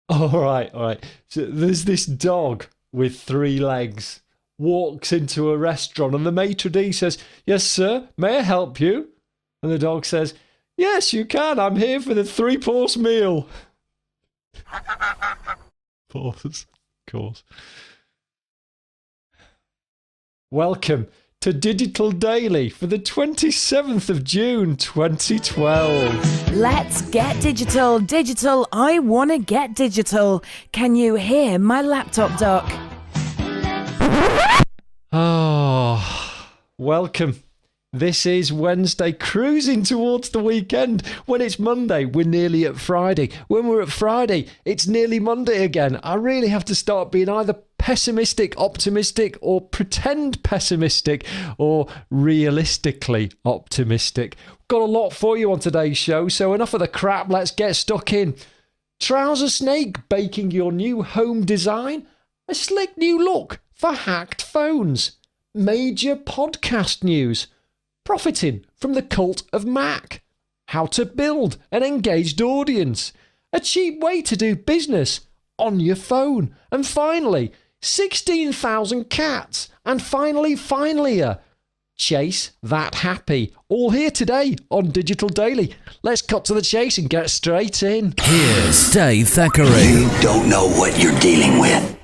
All right, all right. So there's this dog with three legs walks into a restaurant, and the maitre d' says, "Yes, sir, may I help you?" And the dog says, "Yes, you can. I'm here for the three-course meal." Pause, of course. Welcome to Digital Daily for the 27th of June 2012. Let's get digital. Digital, I want to get digital. Can you hear my laptop dock? Oh, welcome. This is Wednesday, cruising towards the weekend. When it's Monday, we're nearly at Friday. When we're at Friday, it's nearly Monday again. I really have to start being either pessimistic, optimistic, or pretend pessimistic, or realistically optimistic. Got a lot for you on today's show, so enough of the crap, let's get stuck in. Trouser Snake baking your new home design? A slick new look for hacked phones. Major podcast news. Profiting from the cult of Mac. How to build an engaged audience. A cheap way to do business on your phone. And finally, 16,000 cats. And finally, Chase That Happy. All here today on Digital Daily. Let's cut to the chase and get straight in. Here's Dave Thackeray. You don't know what you're dealing with.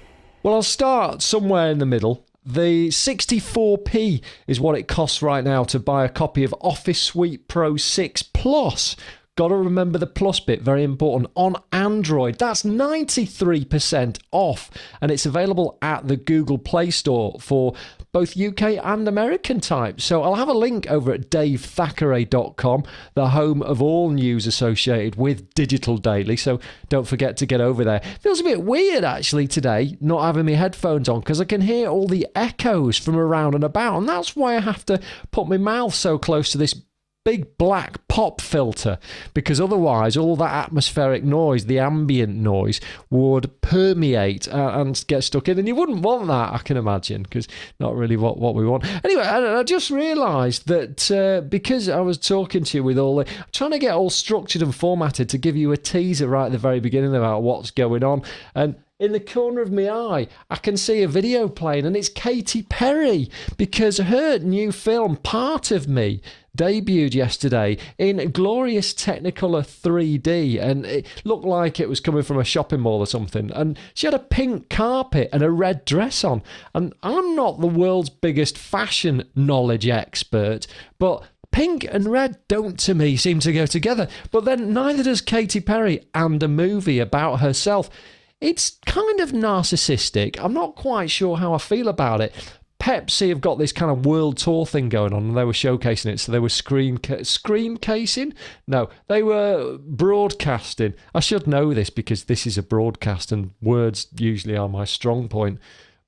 Well, I'll start somewhere in the middle. The 64p is what it costs right now to buy a copy of Office Suite Pro 6 Plus. Got to remember the plus bit, very important, on Android. That's 93% off, and it's available at the Google Play Store for both UK and American types. So I'll have a link over at davethackray.com, the home of all news associated with Digital Daily, so don't forget to get over there. Feels a bit weird, actually, today, not having my headphones on, because I can hear all the echoes from around and about, and that's why I have to put my mouth so close to this big black pop filter, because otherwise all that atmospheric noise, the ambient noise, would permeate and get stuck in, and you wouldn't want that, I can imagine, because not really what we want. Anyway, I just realised that because I was talking to you with all the, I'm trying to get all structured and formatted to give you a teaser right at the very beginning about what's going on, and in the corner of my eye, I can see a video playing, and it's Katy Perry, because her new film, Part of Me, debuted yesterday in glorious Technicolor 3D, and it looked like it was coming from a shopping mall or something, and she had a pink carpet and a red dress on, and I'm not the world's biggest fashion knowledge expert, but pink and red don't, to me, seem to go together. But then neither does Katy Perry and a movie about herself. It's kind of narcissistic. I'm not quite sure how I feel about it. Pepsi have got this kind of world tour thing going on, and they were showcasing it. So they were screencasing? No, they were broadcasting. I should know this because this is a broadcast and words usually are my strong point.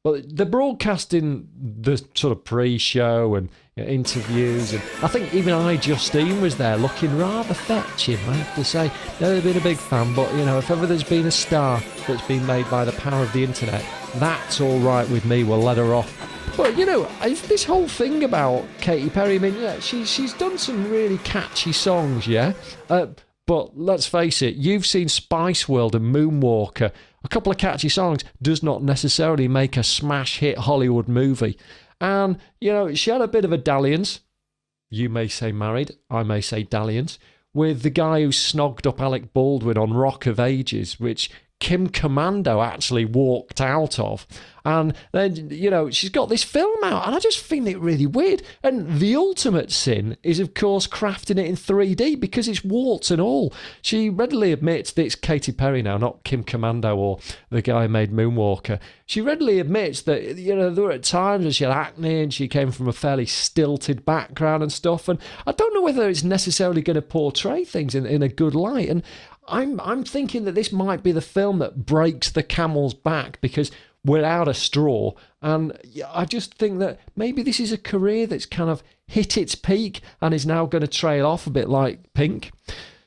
But they're broadcasting the sort of pre-show and interviews, and I think even Justine was there looking rather fetching, I have to say. Never been a big fan, but if ever there's been a star that's been made by the power of the internet, that's all right with me. We'll let her off. But this whole thing about Katy Perry, I mean, she's done some really catchy songs, yeah. But let's face it, you've seen Spice World and Moonwalker. A couple of catchy songs does not necessarily make a smash hit Hollywood movie. And, she had a bit of a dalliance. You may say married, I may say dalliance, with the guy who snogged up Alec Baldwin on Rock of Ages, which Kim Commando actually walked out of. And then, she's got this film out, and I just find it really weird. And the ultimate sin is, of course, crafting it in 3D, because it's warts and all. She readily admits that it's Katy Perry now, not Kim Commando or the guy who made Moonwalker. She readily admits that, there were times when she had acne and she came from a fairly stilted background and stuff. And I don't know whether it's necessarily going to portray things in a good light. And I'm thinking that this might be the film that breaks the camel's back, because we're out of straw, and I just think that maybe this is a career that's kind of hit its peak and is now going to trail off a bit like Pink.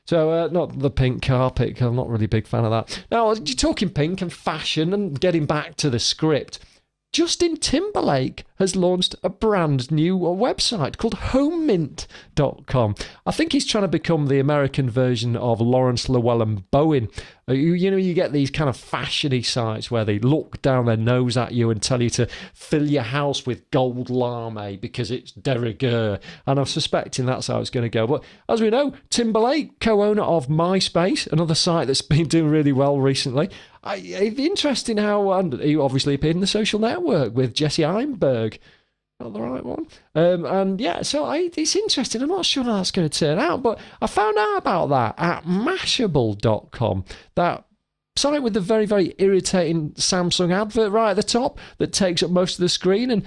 So, not the pink carpet, I'm not really a big fan of that. Now, you're talking Pink and fashion and getting back to the script. Justin Timberlake has launched a brand new website called homemint.com. I think he's trying to become the American version of Lawrence Llewellyn Bowen, You get these kind of fashiony sites where they look down their nose at you and tell you to fill your house with gold lame because it's de rigueur. And I'm suspecting that's how it's going to go. But as we know, Timberlake, co-owner of MySpace, another site that's been doing really well recently. It's interesting how, and he obviously appeared in The Social Network with Jesse Eisenberg. Not the right one. It's interesting. I'm not sure how that's going to turn out, but I found out about that at Mashable.com. That site with the very, very irritating Samsung advert right at the top that takes up most of the screen and,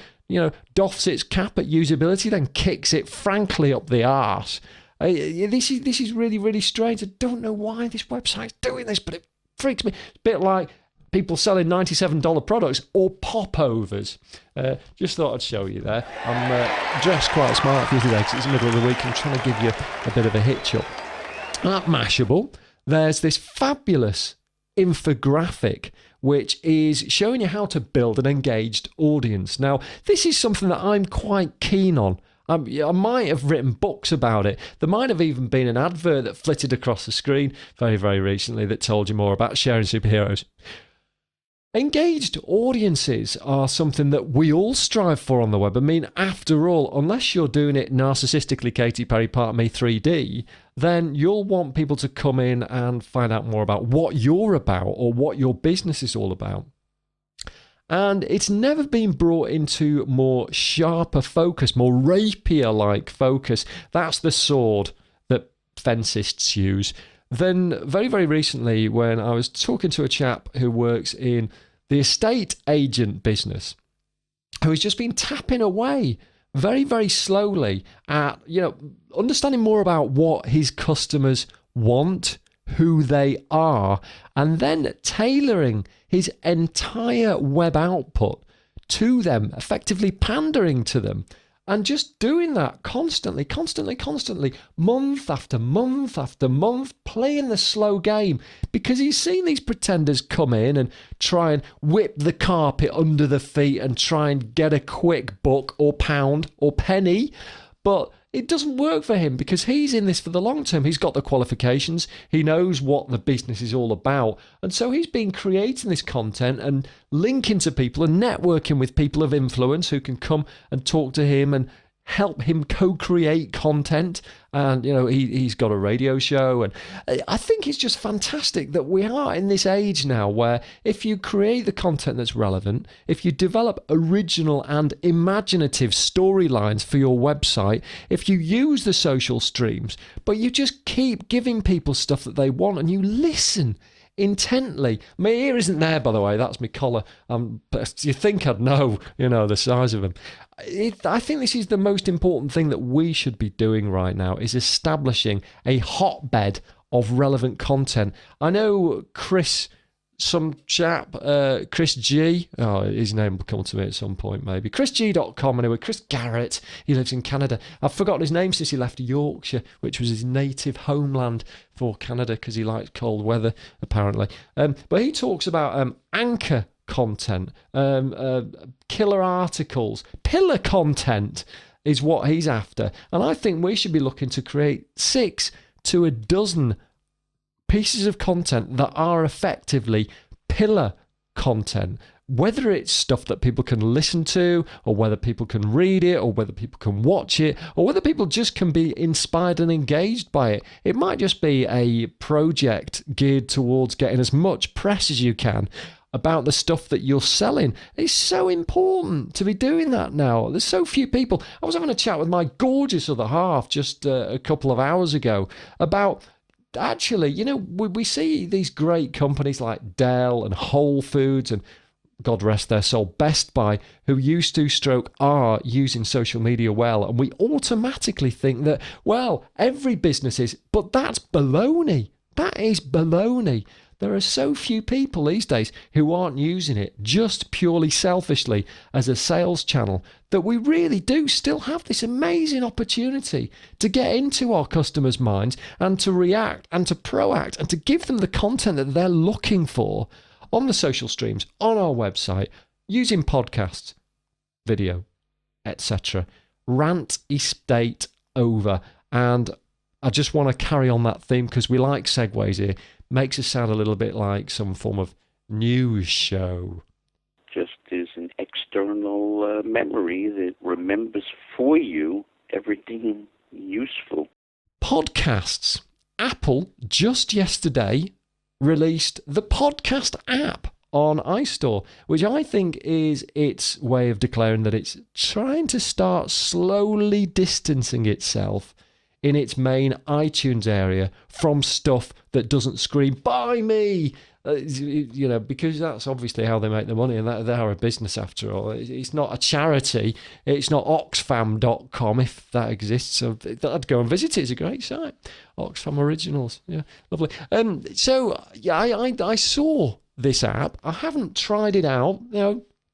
doffs its cap at usability, then kicks it frankly up the arse. This is really, really strange. I don't know why this website's doing this, but it freaks me. It's a bit like people selling $97 products or popovers. Just thought I'd show you there. I'm dressed quite smart for you today because it's the middle of the week. I'm trying to give you a bit of a hitch up. At Mashable, there's this fabulous infographic which is showing you how to build an engaged audience. Now, this is something that I'm quite keen on. I might have written books about it. There might have even been an advert that flitted across the screen very, very recently that told you more about sharing superheroes. Engaged audiences are something that we all strive for on the web. I mean, after all, unless you're doing it narcissistically, Katy Perry, part me 3D, then you'll want people to come in and find out more about what you're about or what your business is all about. And it's never been brought into more sharper focus, more rapier-like focus. That's the sword that fencists use. Then very, very recently when I was talking to a chap who works in the estate agent business, who has just been tapping away very, very slowly at, understanding more about what his customers want, who they are, and then tailoring his entire web output to them, effectively pandering to them. And just doing that constantly, month after month after month, playing the slow game. Because he's seen these pretenders come in and try and whip the carpet under the feet and try and get a quick buck or pound or penny. But it doesn't work for him because he's in this for the long term. He's got the qualifications. He knows what the business is all about. And so he's been creating this content and linking to people and networking with people of influence who can come and talk to him and help him co-create content. And, he's got a radio show. And I think it's just fantastic that we are in this age now where if you create the content that's relevant, if you develop original and imaginative storylines for your website, if you use the social streams, but you just keep giving people stuff that they want and you listen intently. My ear isn't there, by the way. That's my collar. But you think I'd know, the size of him. I think this is the most important thing that we should be doing right now, is establishing a hotbed of relevant content. I know Chris G, his name will come to me at some point maybe, chrisg.com anyway, Chris Garrett, he lives in Canada. I've forgotten his name since he left Yorkshire, which was his native homeland for Canada because he likes cold weather apparently. But he talks about anchor content, killer articles, pillar content is what he's after. And I think we should be looking to create 6 to a dozen pieces of content that are effectively pillar content, whether it's stuff that people can listen to, or whether people can read it, or whether people can watch it, or whether people just can be inspired and engaged by it. It might just be a project geared towards getting as much press as you can about the stuff that you're selling. It's so important to be doing that now. There's so few people. I was having a chat with my gorgeous other half just a couple of hours ago about, actually, we see these great companies like Dell and Whole Foods and, God rest their soul, Best Buy, who used to are using social media well. And we automatically think that, well, every business is, but that's baloney. That is baloney. There are so few people these days who aren't using it just purely selfishly as a sales channel that we really do still have this amazing opportunity to get into our customers' minds and to react and to proact and to give them the content that they're looking for on the social streams, on our website, using podcasts, video, etc. Rant estate over. And I just want to carry on that theme because we like segues here. Makes us sound a little bit like some form of news show. Just as an external memory that remembers for you everything useful. Podcasts. Apple just yesterday released the podcast app on iStore, which I think is its way of declaring that it's trying to start slowly distancing itself in its main iTunes area from stuff that doesn't scream, buy me! Because that's obviously how they make their money, and they are a business after all. It's not a charity. It's not Oxfam.com, if that exists. So I'd go and visit it. It's a great site. Oxfam Originals. Yeah, lovely. I saw this app. I haven't tried it out,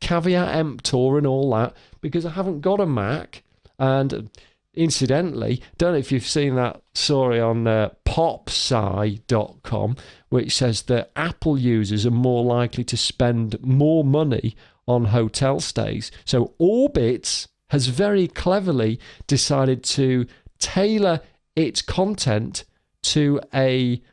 caveat emptor and all that, because I haven't got a Mac. And incidentally, don't know if you've seen that story on popsci.com, which says that Apple users are more likely to spend more money on hotel stays. So Orbitz has very cleverly decided to tailor its content to a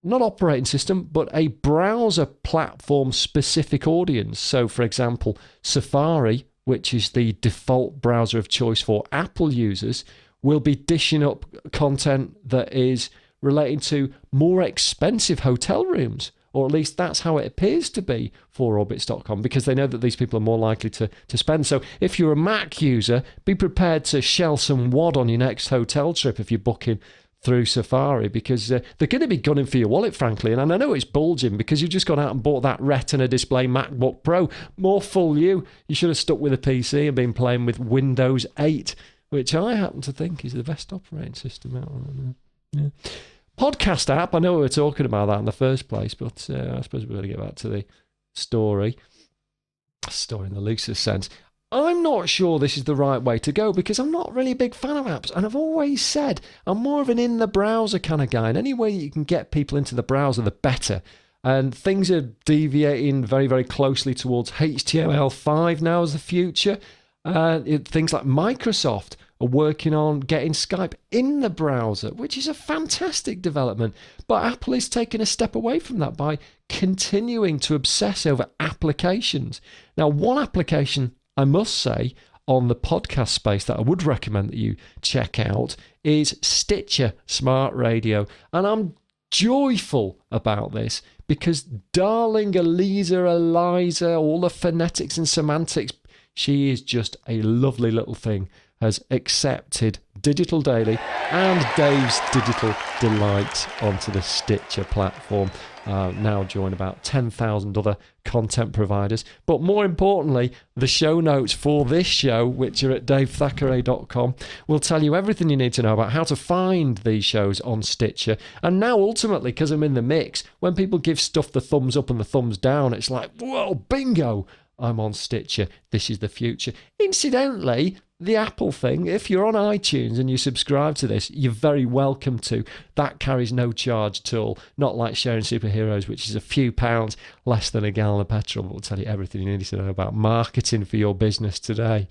not operating system, but a browser platform specific audience. So, for example, Safari, which is the default browser of choice for Apple users, will be dishing up content that is relating to more expensive hotel rooms, or at least that's how it appears to be for Orbitz.com, because they know that these people are more likely to spend. So if you're a Mac user, be prepared to shell some wad on your next hotel trip if you're booking through Safari, because they're going to be gunning for your wallet, frankly. And I know it's bulging because you've just gone out and bought that Retina display MacBook Pro. More fool you. You should have stuck with a PC and been playing with Windows 8, which I happen to think is the best operating system out there. Yeah. Podcast app, I know we were talking about that in the first place, but I suppose we're going to get back to the story. Story in the loosest sense. I'm not sure this is the right way to go because I'm not really a big fan of apps, and I've always said I'm more of an in-the-browser kind of guy, and any way you can get people into the browser, the better. And things are deviating very, very closely towards HTML5 now as the future. Things like Microsoft are working on getting Skype in the browser, which is a fantastic development. But Apple is taking a step away from that by continuing to obsess over applications. Now, one application, I must say, on the podcast space that I would recommend that you check out is Stitcher Smart Radio. And I'm joyful about this because darling Eliza, all the phonetics and semantics, she is just a lovely little thing, has accepted Digital Daily and Dave's Digital Delight onto the Stitcher platform. Now join about 10,000 other content providers. But more importantly, the show notes for this show, which are at davethackray.com, will tell you everything you need to know about how to find these shows on Stitcher. And now, ultimately, because I'm in the mix, when people give stuff the thumbs up and the thumbs down, it's like, whoa, bingo, I'm on Stitcher. This is the future. Incidentally, the Apple thing, if you're on iTunes and you subscribe to this, you're very welcome to. That carries no charge at all. Not like Sharing Superheroes, which is a few pounds less than a gallon of petrol, but will tell you everything you need to know about marketing for your business today.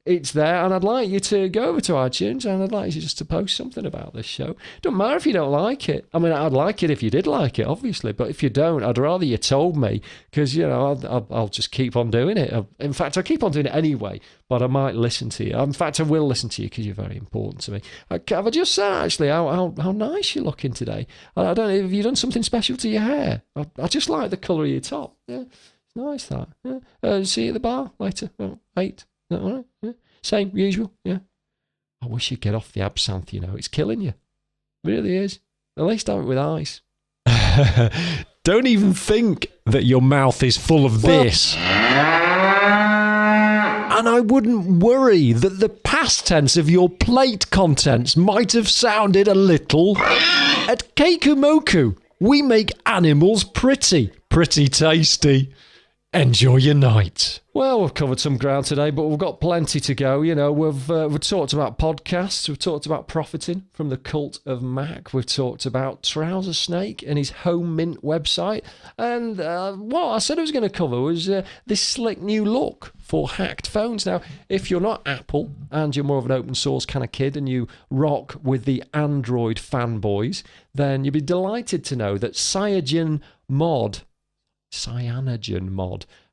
It's there, and I'd like you to go over to iTunes, and I'd like you just to post something about this show. Don't matter if you don't like it. I mean, I'd like it if you did like it, obviously, but if you don't, I'd rather you told me, because, I'll just keep on doing it. In fact, I keep on doing it anyway, but I might listen to you. In fact, I will listen to you because you're very important to me. Have I just said, actually, how nice you're looking today? I don't know, have you done something special to your hair? I just like the colour of your top. Yeah, it's nice, that. Yeah. See you at the bar later. 8. All right, yeah. Same, usual, yeah. I wish you'd get off the absinthe, it's killing you. It really is. At least have it with ice. Don't even think that your mouth is full of this. And I wouldn't worry that the past tense of your plate contents might have sounded a little. At Keikumoku, we make animals pretty tasty. enjoy your night. Well, we've covered some ground today, but we've got plenty to go. You know, we've talked about podcasts. We've talked about profiting from the cult of Mac. We've talked about Trouser Snake and his Home Mint website. And what I said I was going to cover was this slick new look for hacked phones. Now, if you're not Apple and you're more of an open source kind of kid and you rock with the Android fanboys, then you'll be delighted to know that Cyanogen Mod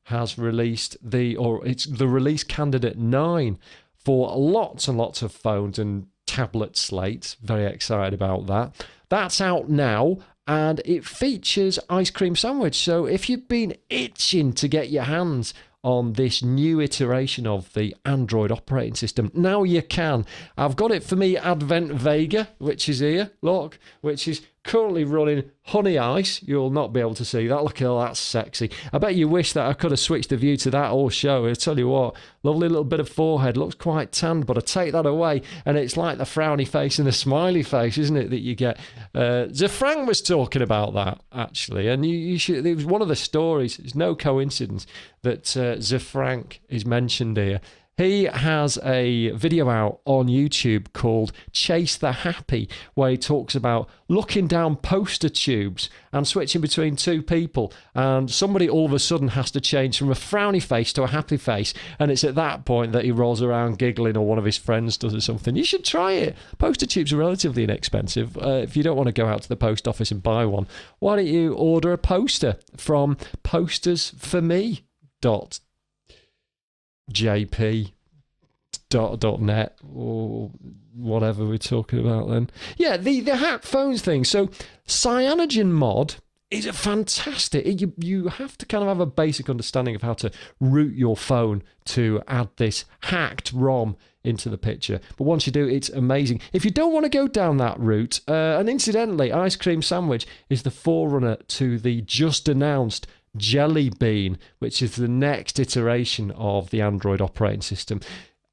has released it's the release candidate 9 for lots and lots of phones and tablet slates. Very excited about that. That's out now, and it features Ice Cream Sandwich. So if you've been itching to get your hands on this new iteration of the Android operating system, now you can. I've got it for me, Advent Vega, which is here, look, which is currently running Honey Ice. You'll not be able to see that. Look at all that sexy. I bet you wish that I could have switched the view to that whole show. I'll tell you what, lovely little bit of forehead, looks quite tanned, but I take that away and it's like the frowny face and the smiley face, isn't it, that you get? Zafrank was talking about that, actually, and you should, it was one of the stories. It's no coincidence that Zafrank is mentioned here. He has a video out on YouTube called Chase the Happy, where he talks about looking down poster tubes and switching between two people, and somebody all of a sudden has to change from a frowny face to a happy face, and it's at that point that he rolls around giggling, or one of his friends does or something. You should try it. Poster tubes are relatively inexpensive. If you don't want to go out to the post office and buy one, why don't you order a poster from postersforme.jp.net or whatever we're talking about then. Yeah, the hack phones thing. So Cyanogen Mod is a fantastic. You have to kind of have a basic understanding of how to root your phone to add this hacked ROM into the picture. But once you do, it's amazing. If you don't want to go down that route, and incidentally, Ice Cream Sandwich is the forerunner to the just announced Jelly Bean, which is the next iteration of the Android operating system.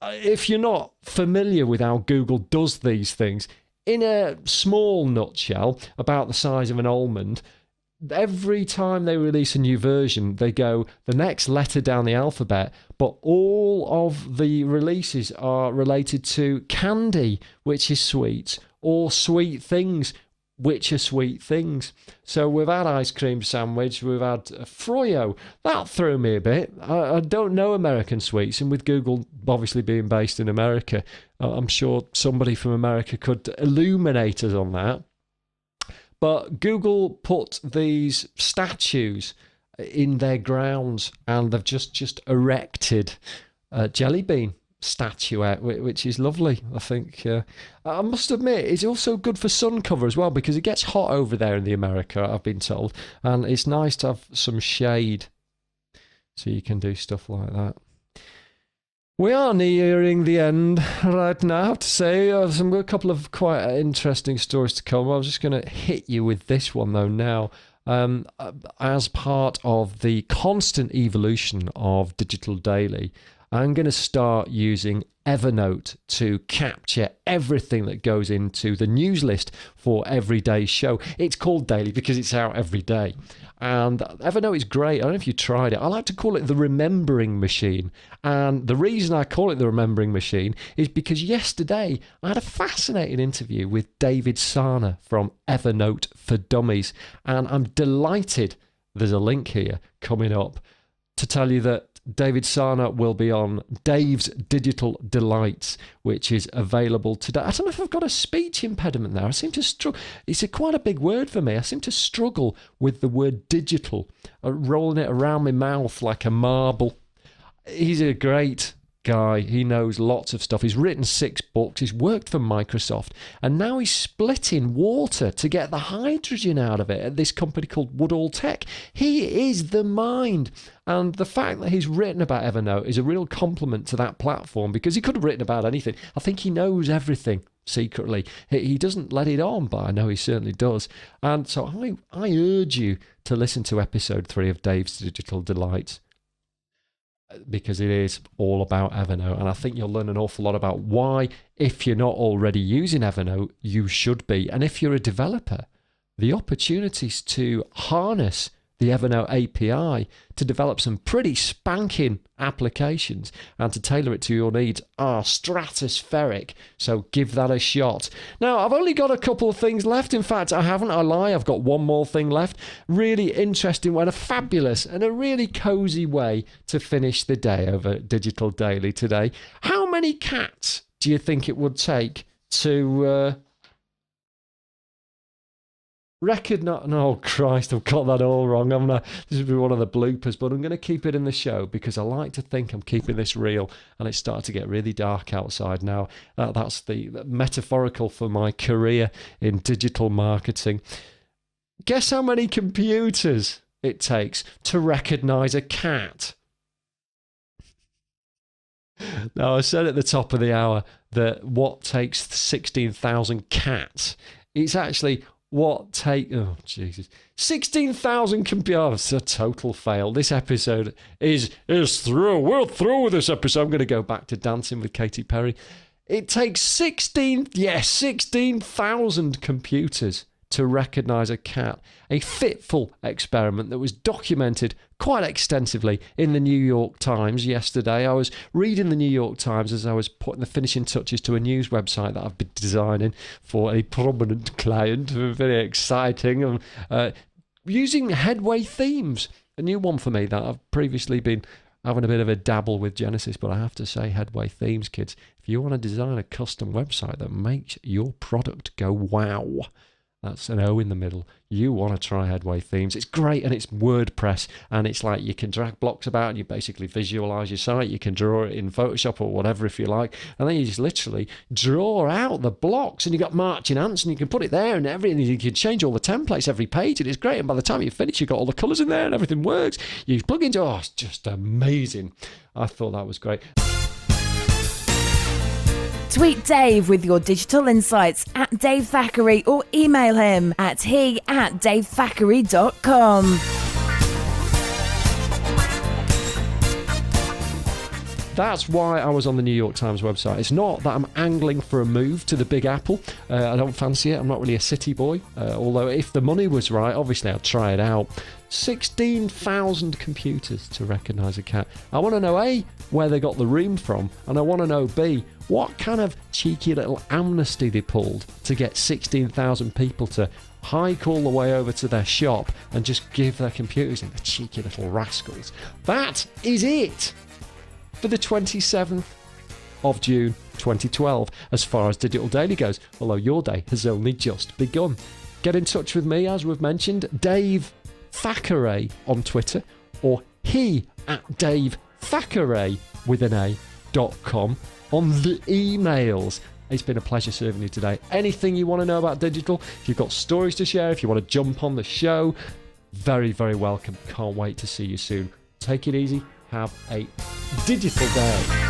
If you're not familiar with how Google does these things, in a small nutshell, about the size of an almond, every time they release a new version, they go the next letter down the alphabet, but all of the releases are related to candy, which is sweet, or sweet things, which are sweet things. So we've had Ice Cream Sandwich, we've had Froyo. That threw me a bit. I don't know American sweets, and with Google obviously being based in America, I'm sure somebody from America could illuminate us on that. But Google put these statues in their grounds, and they've just erected a Jelly Bean statuette, which is lovely. I think I must admit it's also good for sun cover as well, because it gets hot over there in the America, I've been told, and it's nice to have some shade so you can do stuff like that. We are nearing the end right now, I have to say. A couple of quite interesting stories to come. I was just going to hit you with this one though now. As part of the constant evolution of Digital Daily, I'm going to start using Evernote to capture everything that goes into the news list for every day's show. It's called Daily because it's out every day. And Evernote is great. I don't know if you tried it. I like to call it the remembering machine. And the reason I call it the remembering machine is because yesterday I had a fascinating interview with David Sarna from Evernote for Dummies. And I'm delighted there's a link here coming up to tell you that David Sarna will be on Dave's Digital Delights, which is available today. I don't know if I've got a speech impediment there. I seem to struggle. It's quite a big word for me. I seem to struggle with the word digital, rolling it around my mouth like a marble. He's a great guy. He knows lots of stuff. He's written 6 books. He's worked for Microsoft. And now he's splitting water to get the hydrogen out of it at this company called Woodall Tech. He is the mind. And the fact that he's written about Evernote is a real compliment to that platform, because he could have written about anything. I think he knows everything secretly. He doesn't let it on, but I know he certainly does. And so I urge you to listen to episode 3 of Dave's Digital Delights, because it is all about Evernote. And I think you'll learn an awful lot about why, if you're not already using Evernote, you should be. And if you're a developer, the opportunities to harness the Evernote API to develop some pretty spanking applications and to tailor it to your needs are stratospheric. So give that a shot. Now, I've only got a couple of things left. In fact, I lie. I've got one more thing left. Really interesting one, a fabulous and a really cozy way to finish the day over Digital Daily today. How many cats do you think it would take to recognize? Oh Christ, I've got that all wrong. This will be one of the bloopers, but I'm going to keep it in the show because I like to think I'm keeping this real, and it's starting to get really dark outside now. That's the metaphorical for my career in digital marketing. Guess how many computers it takes to recognize a cat? Now, I said at the top of the hour that what takes 16,000 cats, it's actually what take... Oh, Jesus. 16,000 computers. Oh, it's a total fail. This episode is through. We're through with this episode. I'm going to go back to Dancing with Katy Perry. It takes 16,000 computers to recognise a cat. A fitful experiment that was documented quite extensively in the New York Times yesterday. I was reading the New York Times as I was putting the finishing touches to a news website that I've been designing for a prominent client. Very exciting. Using Headway themes. A new one for me that I've previously been having a bit of a dabble with Genesis, but I have to say Headway themes, kids. If you want to design a custom website that makes your product go wow, that's an O in the middle. You want to try Headway Themes. It's great, and it's WordPress, and it's like you can drag blocks about and you basically visualize your site. You can draw it in Photoshop or whatever if you like, and then you just literally draw out the blocks, and you got marching ants, and you can put it there and everything. You can change all the templates every page, and it's great. And by the time you finish, you've got all the colors in there and everything works. You plug into, it's just amazing. I thought that was great. Tweet Dave with your digital insights at Dave Thackeray or email him at he@davethackeray.com. That's why I was on the New York Times website. It's not that I'm angling for a move to the Big Apple. I don't fancy it. I'm not really a city boy. Although if the money was right, obviously I'd try it out. 16,000 computers to recognise a cat. I want to know, A, where they got the room from, and I want to know, B, what kind of cheeky little amnesty they pulled to get 16,000 people to hike all the way over to their shop and just give their computers in, the cheeky little rascals. That is it for the 27th of June 2012 as far as Digital Daily goes, although your day has only just begun. Get in touch with me, as we've mentioned, Dave Thackeray on Twitter, or he@DaveThackeray.com on the emails. It's been a pleasure serving you today. Anything you want to know about digital, if you've got stories to share, if you want to jump on the show, very, very welcome. Can't wait to see you soon. Take it easy. Have a digital day.